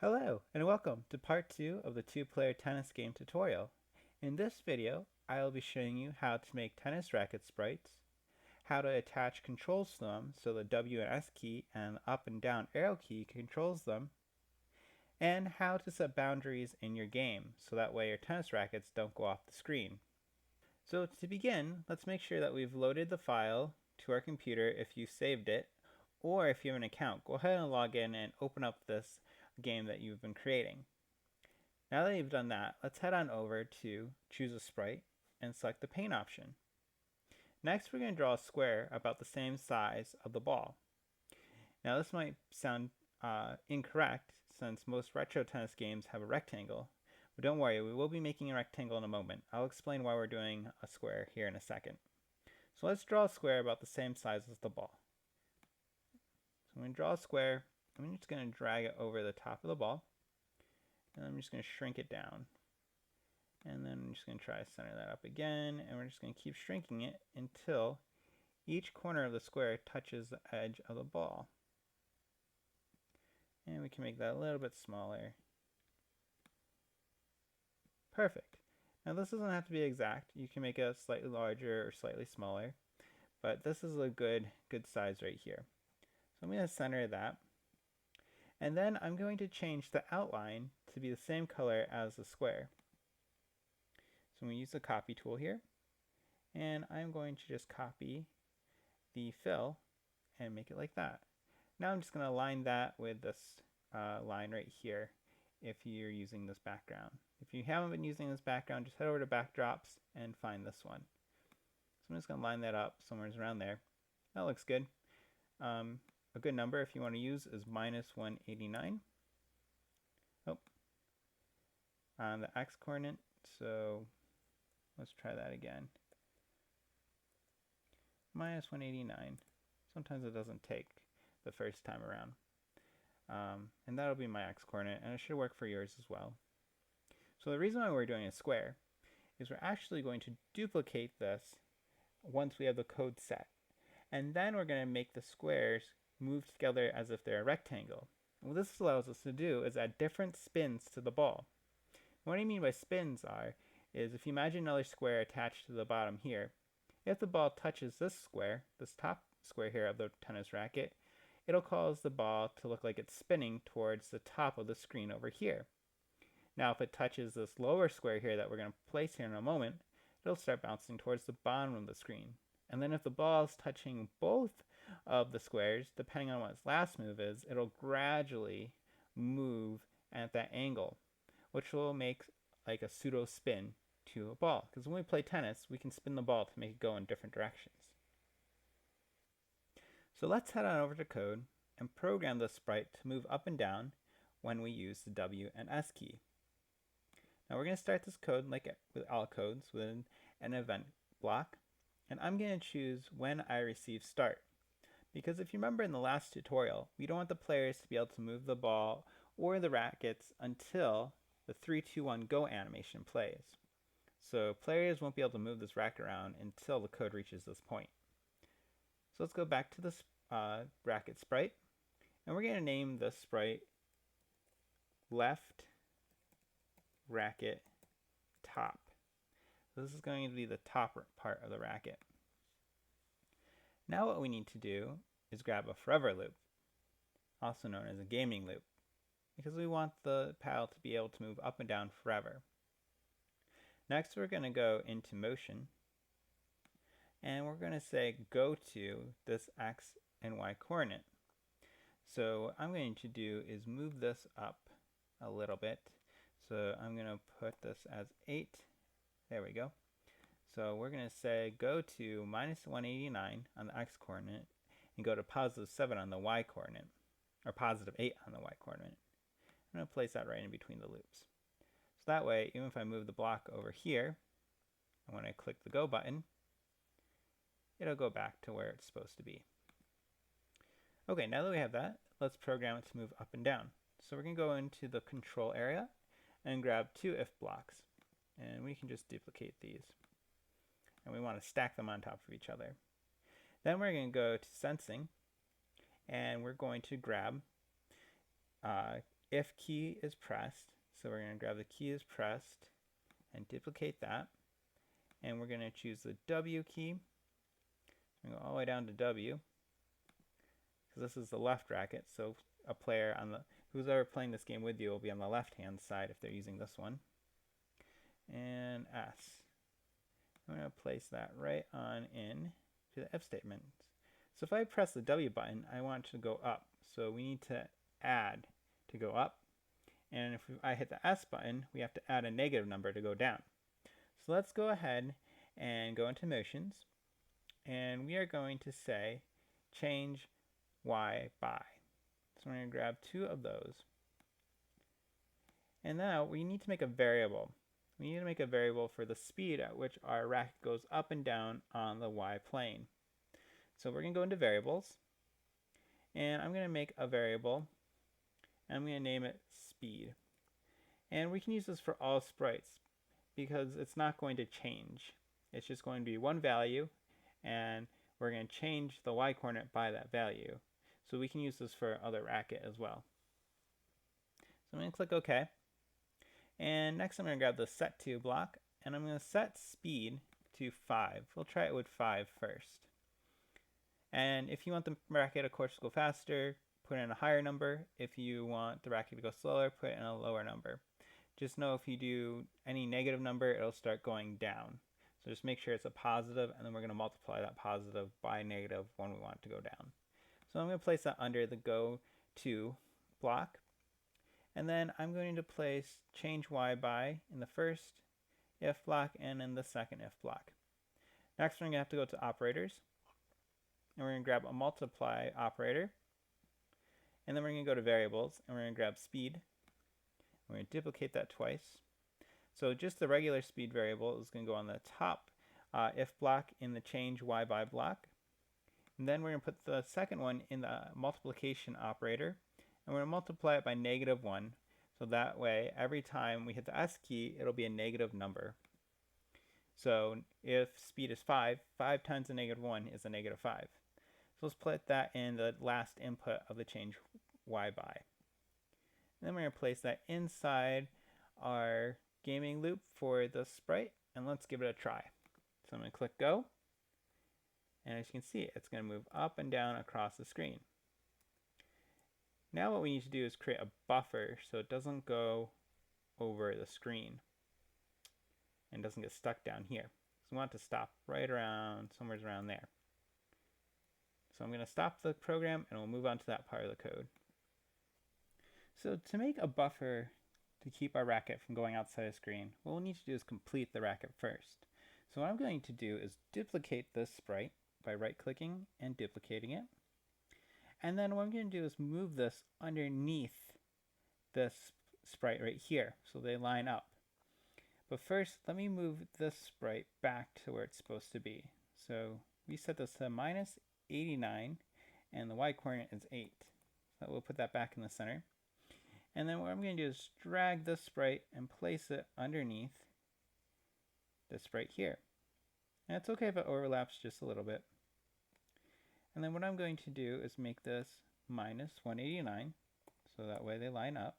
Hello, and welcome to part 2 of the two-player tennis game tutorial. In this video, I will be showing you how to make tennis racket sprites, how to attach controls to them so the W and S key and up and down arrow key controls them, and how to set boundaries in your game so that way your tennis rackets don't go off the screen. So to begin, let's make sure that we've loaded the file to our computer if you saved it, or if you have an account, go ahead and log in and open up this game that you've been creating. Now that you've done that, let's head on over to choose a sprite and select the paint option. Next, we're going to draw a square about the same size of the ball. Now this might sound incorrect since most retro tennis games have a rectangle, but don't worry, we will be making a rectangle in a moment. I'll explain why we're doing a square here in a second. So let's draw a square about the same size as the ball. So I'm going to draw a square. I'm just going to drag it over the top of the ball, and I'm just going to shrink it down. And then I'm just going to try to center that up again, and we're just going to keep shrinking it until each corner of the square touches the edge of the ball. And we can make that a little bit smaller. Perfect. Now this doesn't have to be exact. You can make it slightly larger or slightly smaller, but this is a good size right here. So I'm going to center that. And then I'm going to change the outline to be the same color as the square. So I'm going to use the copy tool here, and I'm going to just copy the fill and make it like that. Now I'm just going to align that with this line right here if you're using this background. If you haven't been using this background, just head over to backdrops and find this one. So I'm just going to line that up somewhere around there. That looks good. A good number if you want to use is -189. Oh, on the x coordinate, so let's try that again. -189. Sometimes it doesn't take the first time around. And that'll be my x coordinate, and it should work for yours as well. So the reason why we're doing a square is we're actually going to duplicate this once we have the code set. And then we're going to make the squares move together as if they're a rectangle. And what this allows us to do is add different spins to the ball. And what I mean by spins is if you imagine another square attached to the bottom here, if the ball touches this square, this top square here of the tennis racket, it'll cause the ball to look like it's spinning towards the top of the screen over here. Now if it touches this lower square here that we're going to place here in a moment, it'll start bouncing towards the bottom of the screen. And then if the ball is touching both of the squares, depending on what its last move is, it'll gradually move at that angle, which will make like a pseudo spin to a ball. Because when we play tennis, we can spin the ball to make it go in different directions. So let's head on over to code and program the sprite to move up and down when we use the W and S key. Now we're going to start this code like with all codes with an event block, and I'm going to choose when I receive start. Because if you remember in the last tutorial, we don't want the players to be able to move the ball or the rackets until the 3, 2, 1 go animation plays. So players won't be able to move this racket around until the code reaches this point. So let's go back to this racket sprite, and we're going to name this sprite left racket top. So this is going to be the top part of the racket. Now what we need to do is grab a forever loop, also known as a gaming loop, because we want the paddle to be able to move up and down forever. Next we're going to go into motion, and we're going to say go to this x and y coordinate. So what I'm going to do is move this up a little bit. So I'm going to put this as 8. There we go. So we're going to say go to -189 on the x coordinate and go to +7 on the y coordinate, or +8 on the y coordinate. I'm going to place that right in between the loops. So that way, even if I move the block over here, and when I click the go button, it'll go back to where it's supposed to be. Okay, now that we have that, let's program it to move up and down. So we're going to go into the control area and grab 2 if blocks. And we can just duplicate these. And we want to stack them on top of each other. Then we're going to go to sensing, and we're going to grab if key is pressed. So we're going to grab the key is pressed and duplicate that. And we're going to choose the W key. Go all the way down to W, because this is the left racket. So a player on the who's ever playing this game with you will be on the left-hand side if they're using this one. And S. I'm going to place that right on in to the if statement. So if I press the W button, I want it to go up. So we need to add to go up. And if I hit the S button, we have to add a negative number to go down. So let's go ahead and go into motions. And we are going to say change Y by. So we're going to grab 2 of those. And now we need to make a variable. We need to make a variable for the speed at which our racket goes up and down on the Y plane. So we're going to go into variables. And I'm going to make a variable. And I'm going to name it speed. And we can use this for all sprites because it's not going to change. It's just going to be one value, and we're going to change the Y coordinate by that value. So we can use this for other racket as well. So I'm going to click OK. And next I'm going to grab the set to block, and I'm going to set speed to 5. We'll try it with 5 first. And if you want the racket, of course, to go faster, put in a higher number. If you want the racket to go slower, put in a lower number. Just know if you do any negative number, it'll start going down. So just make sure it's a positive, and then we're going to multiply that positive by negative when we want it to go down. So I'm going to place that under the go to block. And then I'm going to place change Y by in the first if block and in the second if block. Next, we're going to have to go to operators. And we're going to grab a multiply operator. And then we're going to go to variables, and we're going to grab speed. We're going to duplicate that twice. So just the regular speed variable is going to go on the top if block in the change Y by block. And then we're going to put the second one in the multiplication operator. And we're going to multiply it by -1. So that way, every time we hit the S key, it'll be a negative number. So if speed is 5, 5 times the -1 is a -5. So let's put that in the last input of the change Y by. And then we're going to place that inside our gaming loop for the sprite, and let's give it a try. So I'm going to click go, and as you can see, it's going to move up and down across the screen. Now what we need to do is create a buffer so it doesn't go over the screen and doesn't get stuck down here. So we want it to stop right around, somewhere around there. So I'm going to stop the program, and we'll move on to that part of the code. So to make a buffer to keep our racket from going outside the screen, what we'll need to do is complete the racket first. So what I'm going to do is duplicate this sprite by right-clicking and duplicating it. And then what I'm going to do is move this underneath this sprite right here so they line up. But first, let me move this sprite back to where it's supposed to be. So we set this to -89, and the Y coordinate is 8. So we'll put that back in the center. And then what I'm going to do is drag this sprite and place it underneath this sprite here. And it's okay if it overlaps just a little bit. And then what I'm going to do is make this -189, so that way they line up.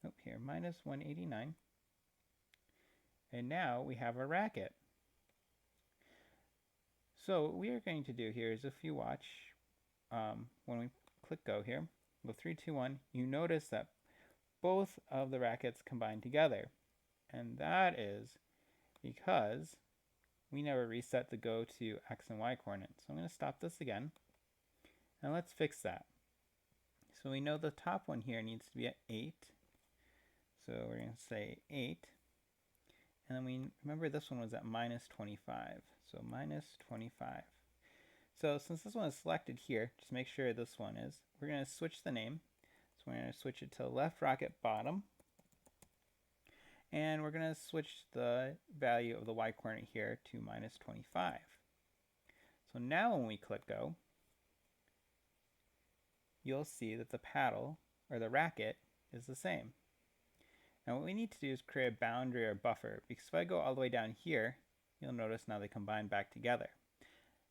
Oh, here, -189. And now we have a racket. So what we are going to do here is, if you watch, when we click go here, go 3, 2, 1, you notice that both of the rackets combine together. And that is because we never reset the go to X and Y coordinates. So I'm going to stop this again. And let's fix that. So we know the top one here needs to be at 8. So we're going to say 8. And then we remember this one was at -25. So -25. So since this one is selected here, just make sure this one is, we're going to switch the name. So we're going to switch it to left racket bottom. And we're going to switch the value of the Y coordinate here to -25. So now when we click go, you'll see that the paddle, or the racket, is the same. Now what we need to do is create a boundary or buffer, because if I go all the way down here, you'll notice now they combine back together.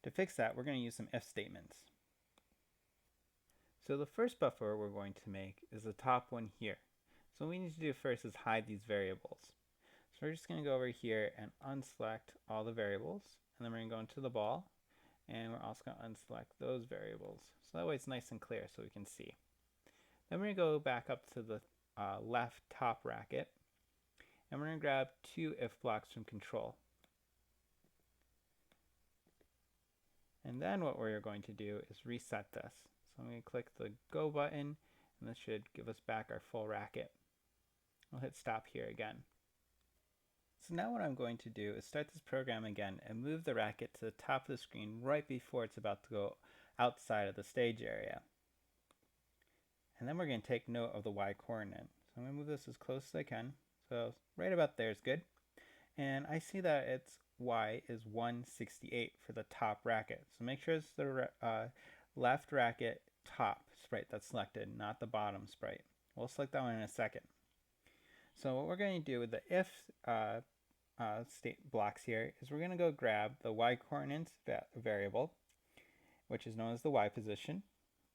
To fix that, we're going to use some if statements. So the first buffer we're going to make is the top one here. So what we need to do first is hide these variables. So we're just going to go over here and unselect all the variables, and then we're going to go into the ball, and we're also going to unselect those variables. So that way it's nice and clear so we can see. Then we're going to go back up to the left top racket, and we're going to grab two if blocks from control. And then what we're going to do is reset this. So I'm going to click the go button, and this should give us back our full racket. I'll hit stop here again. So now what I'm going to do is start this program again and move the racket to the top of the screen right before it's about to go outside of the stage area. And then we're going to take note of the y coordinate. So I'm going to move this as close as I can. So right about there is good. And I see that its y is 168 for the top racket. So make sure it's the left racket top sprite that's selected, not the bottom sprite. We'll select that one in a second. So what we're going to do with the if state blocks here is we're going to go grab the y coordinates variable, which is known as the y position.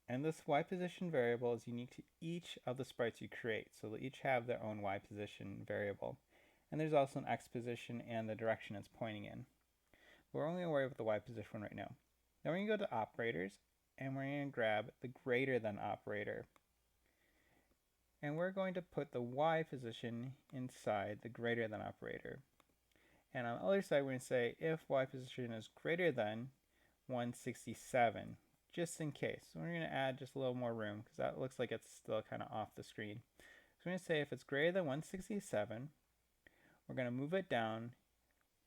And this y position variable is unique to each of the sprites you create. So they'll each have their own y position variable. And there's also an x position and the direction it's pointing in. We're only going to worry about the y position one right now. Then we're going to go to operators, and we're going to grab the greater than operator. And we're going to put the y position inside the greater than operator. And on the other side, we're going to say if y position is greater than 167, just in case. So we're going to add just a little more room because that looks like it's still kind of off the screen. So we're going to say if it's greater than 167, we're going to move it down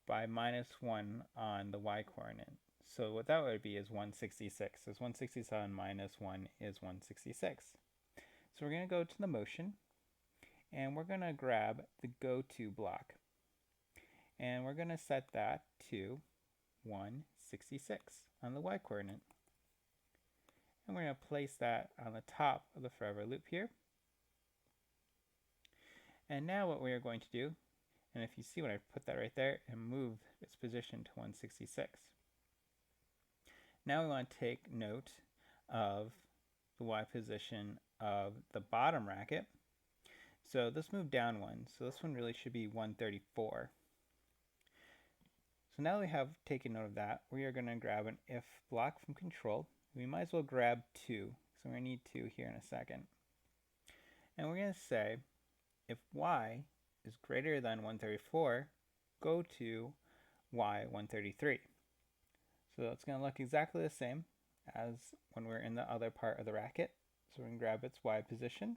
by -1 on the y coordinate. So what that would be is 166. So 167 minus 1 is 166. So we're going to go to the motion, and we're going to grab the go to block. And we're going to set that to 166 on the y coordinate. And we're going to place that on the top of the forever loop here. And now what we are going to do, and if you see when I put that right there and move its position to 166. Now we want to take note of the y position of the bottom racket. So this moved down one, so this one really should be 134. So now we have taken note of that, we are going to grab an if block from control. We might as well grab 2, so we're going to need 2 here in a second. And we're going to say if y is greater than 134, go to y 133. So it's going to look exactly the same as when we're in the other part of the racket. So we're going to grab its y position.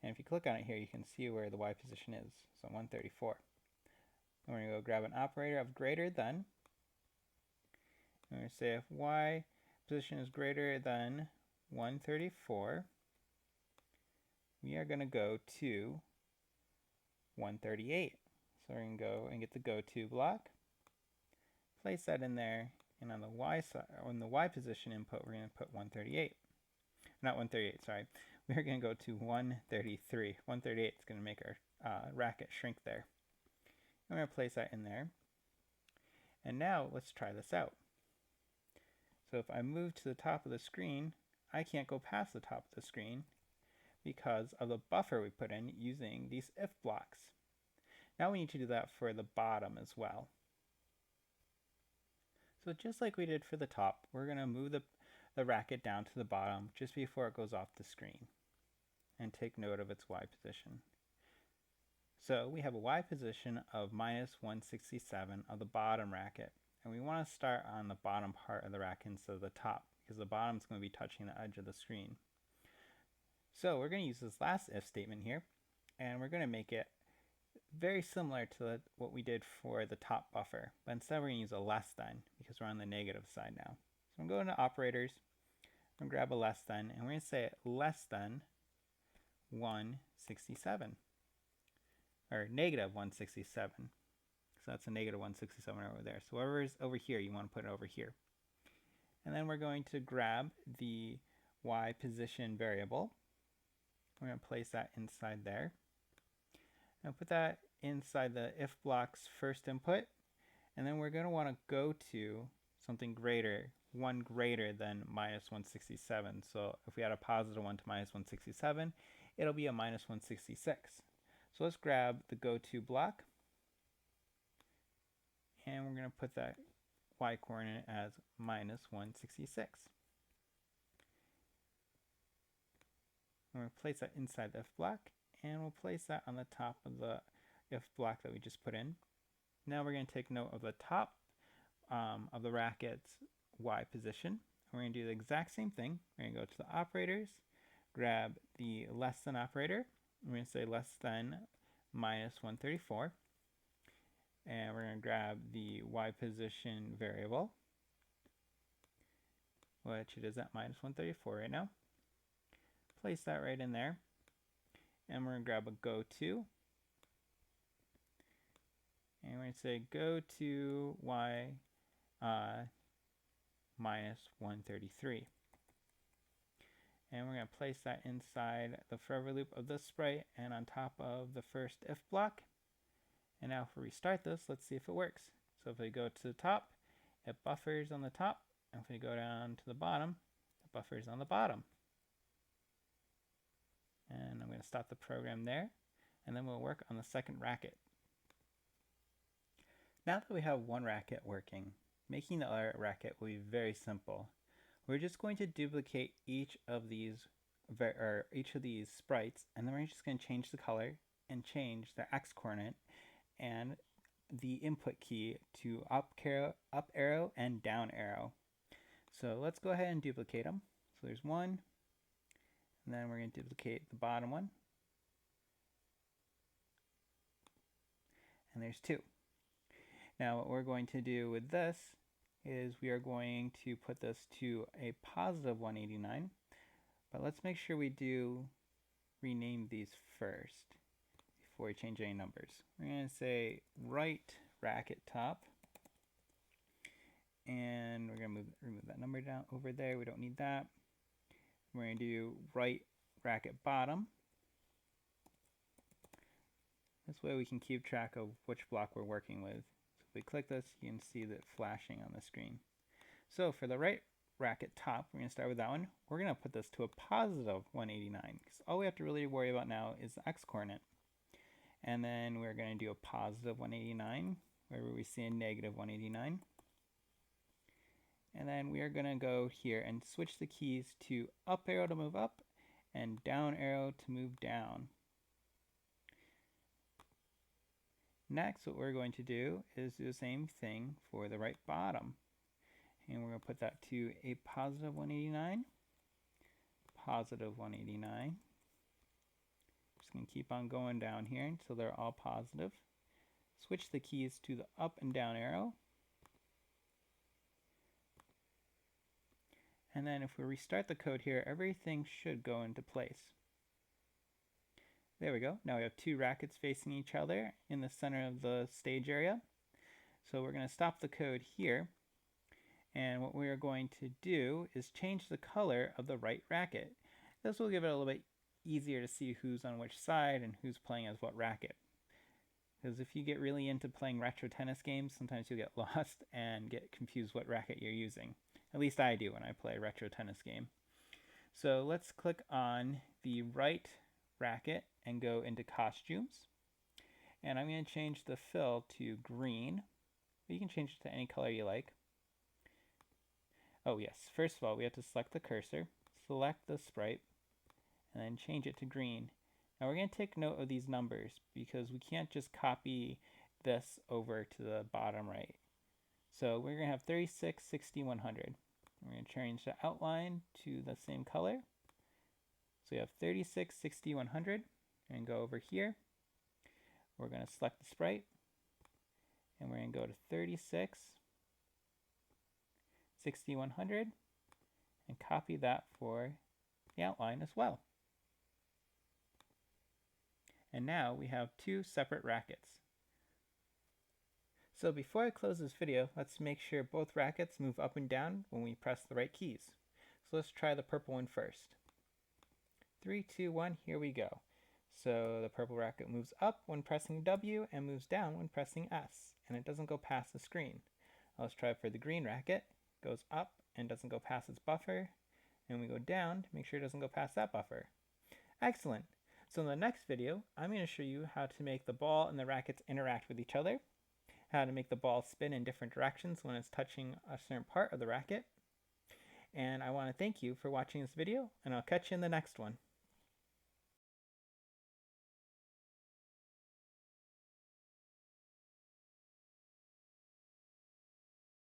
And if you click on it here, you can see where the y position is. So 134. And we're going to go grab an operator of greater than. And we're going to say if y position is greater than 134, we are going to go to 138. So we're going to go and get the go to block, place that in there, and on the y side, on the y position input, we're going to put 138. Not 138, sorry. We're going to go to 133. 138 is going to make our racket shrink there. I'm going to place that in there. And now let's try this out. So if I move to the top of the screen, I can't go past the top of the screen because of the buffer we put in using these if blocks. Now we need to do that for the bottom as well. So just like we did for the top, we're going to move the racket down to the bottom just before it goes off the screen and take note of its y position. So we have a y position of -167 of the bottom racket, and we want to start on the bottom part of the racket instead of the top because the bottom is going to be touching the edge of the screen. So we're going to use this last if statement here, and we're going to make it very similar to what we did for the top buffer, but instead we're going to use a less than because we're on the negative side now. So I'm going to operators, I'm going to grab a less than, and we're going to say less than 167, or negative 167. So that's a negative 167 over there. So whatever is over here, you want to put it over here. And then we're going to grab the y position variable. We're going to place that inside there. And put that inside the if block's first input. And then we're going to want to go to something greater one greater than minus 167. So if we add a positive 1 to minus 167, it'll be a minus 166. So let's grab the go-to block, and we're going to put that y coordinate as minus 166. I'm going to place that inside the if block, and we'll place that on the top of the if block that we just put in. Now we're going to take note of the top of the racket's y position. We're going to do the exact same thing. We're going to go to the operators, grab the less than operator. We're going to say less than minus 134. And we're going to grab the y position variable, which it is at minus 134 right now. Place that right in there. And we're going to grab a go to. And we're going to say go to y minus 133. And we're going to place that inside the forever loop of this sprite and on top of the first if block. And now if we restart this, let's see if it works. So if we go to the top, it buffers on the top. And if we go down to the bottom, it buffers on the bottom. And I'm going to stop the program there, and then we'll work on the second racket. Now that we have one racket working, making the other racket will be very simple. We're just going to duplicate each of these sprites, and then we're just going to change the color and change the x coordinate and the input key to up arrow and down arrow. So let's go ahead and duplicate them. So there's one, and then we're going to duplicate the bottom one, and there's two. Now what we're going to do with this is we are going to put this to a positive 189, but let's make sure we do rename these first before we change any numbers. We're going to say right racket top, and we're going to remove that number down over there. We don't need that. We're going to do right racket bottom. This way we can keep track of which block we're working with. So if we click this, you can see that flashing on the screen. So for the right racket top, we're going to start with that one. We're going to put this to a positive 189, because all we have to really worry about now is the x coordinate. And then we're going to do a positive 189, wherever we see a negative 189. And then we are going to go here and switch the keys to up arrow to move up and down arrow to move down. Next, what we're going to do is do the same thing for the right bottom. And we're going to put that to a positive 189, positive 189. Just going to keep on going down here until they're all positive. Switch the keys to the up and down arrow. And then if we restart the code here, everything should go into place. There we go. Now we have two rackets facing each other in the center of the stage area. So we're going to stop the code here. And what we are going to do is change the color of the right racket. This will give it a little bit easier to see who's on which side and who's playing as what racket. Because if you get really into playing retro tennis games, sometimes you'll get lost and get confused what racket you're using. At least I do when I play a retro tennis game. So let's click on the right racket and go into costumes. And I'm going to change the fill to green. You can change it to any color you like. Oh yes, first of all we have to select the cursor, select the sprite, and then change it to green. Now we're going to take note of these numbers because we can't just copy this over to the bottom right. So we're going to have 36, 60, 100. We're going to change the outline to the same color. So we have 36, 60, 100. And go over here. We're going to select the sprite. And we're going to go to 36, 60, 100. And copy that for the outline as well. And now we have two separate rackets. So before I close this video, let's make sure both rackets move up and down when we press the right keys. So let's try the purple one first. 3, 2, 1, here we go. So the purple racket moves up when pressing W and moves down when pressing S, and it doesn't go past the screen. Let's try for the green racket. Goes up and doesn't go past its buffer. And we go down to make sure it doesn't go past that buffer. Excellent. So in the next video, I'm going to show you how to make the ball and the rackets interact with each other, how to make the ball spin in different directions when it's touching a certain part of the racket. And I want to thank you for watching this video, and I'll catch you in the next one.